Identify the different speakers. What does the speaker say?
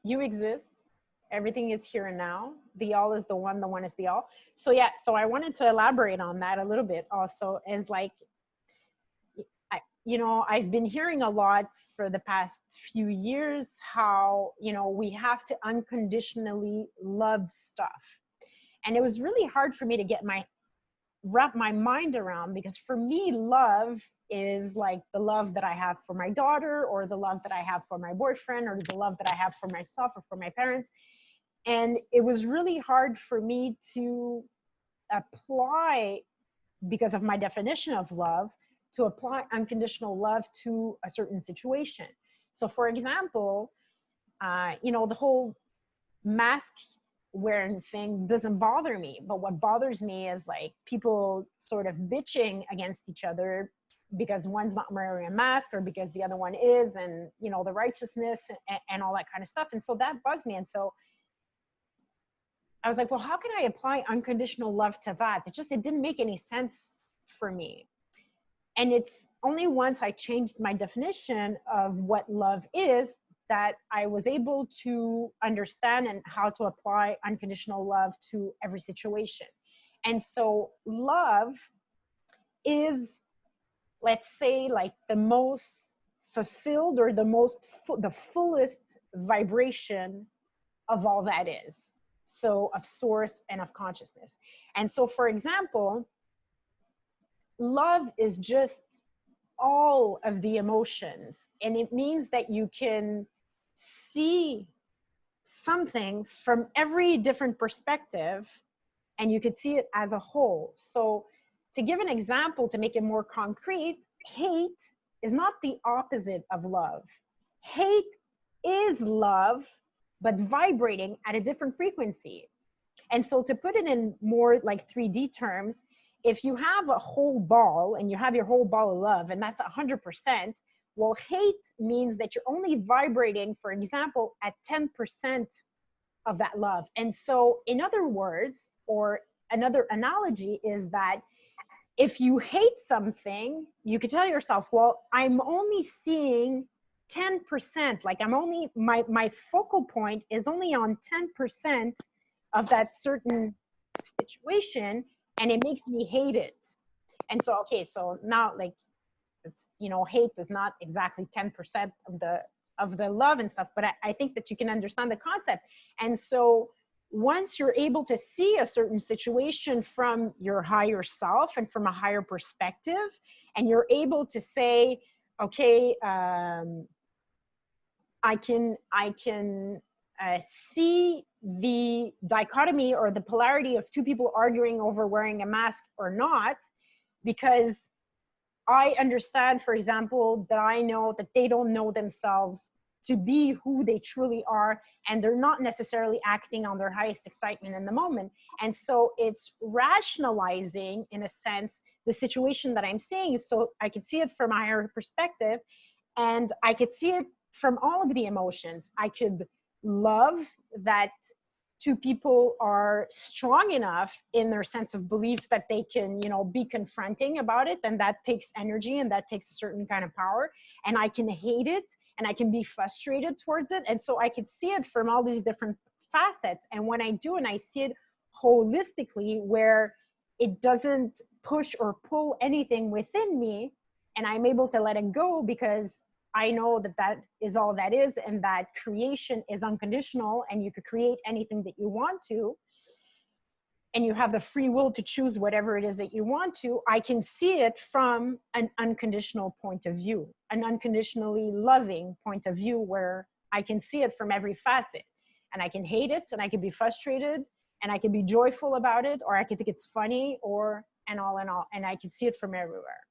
Speaker 1: You exist. Everything is here and now. The all is the one is the all. So yeah, so I wanted to elaborate on that a little bit also, as like, I've been hearing a lot for the past few years how, we have to unconditionally love stuff. And it was really hard for me to wrap my mind around, because for me, love is like the love that I have for my daughter, or the love that I have for my boyfriend, or the love that I have for myself or for my parents. And it was really hard for me to apply, because of my definition of love, to apply unconditional love to a certain situation. So for example, the whole mask wearing thing doesn't bother me, but what bothers me is like people sort of bitching against each other because one's not wearing a mask, or because the other one is, and the righteousness and all that kind of stuff. And so that bugs me. And so I was like, well, how can I apply unconditional love to that? It didn't make any sense for me. And it's only once I changed my definition of what love is that I was able to understand and how to apply unconditional love to every situation. And so love is, let's say, like the most fulfilled, or the fullest vibration of all that is. So of source and of consciousness. And so, for example, love is just all of the emotions. And it means that you can see something from every different perspective, and you could see it as a whole. So to give an example, to make it more concrete, hate is not the opposite of love. Hate is love, but vibrating at a different frequency. And so to put it in more like 3D terms, if you have a whole ball and you have your whole ball of love, and that's 100%, well, hate means that you're only vibrating, for example, at 10% of that love. And so in other words, or another analogy is that if you hate something, you could tell yourself, well, I'm only seeing 10%, like my focal point is only on 10% of that certain situation, and it makes me hate it. And so, okay, so now like, it's, hate is not exactly 10% of the love and stuff, but I think that you can understand the concept. And so once you're able to see a certain situation from your higher self and from a higher perspective, and you're able to say, okay, I can see the dichotomy or the polarity of two people arguing over wearing a mask or not, because I understand, for example, that I know that they don't know themselves to be who they truly are, and they're not necessarily acting on their highest excitement in the moment. And so it's rationalizing, in a sense, the situation that I'm seeing, so I could see it from a higher perspective, and I could see it from all of the emotions. I could love that two people are strong enough in their sense of belief that they can, be confronting about it, and that takes energy, and that takes a certain kind of power. And I can hate it, and I can be frustrated towards it. And so I could see it from all these different facets. And when I do, and I see it holistically, where it doesn't push or pull anything within me, and I'm able to let it go, because I know that that is all that is, and that creation is unconditional, and you could create anything that you want to, and you have the free will to choose whatever it is that you want to. I can see it from an unconditional point of view, an unconditionally loving point of view, where I can see it from every facet, and I can hate it, and I can be frustrated, and I can be joyful about it, or I can think it's funny, or and all, and I can see it from everywhere.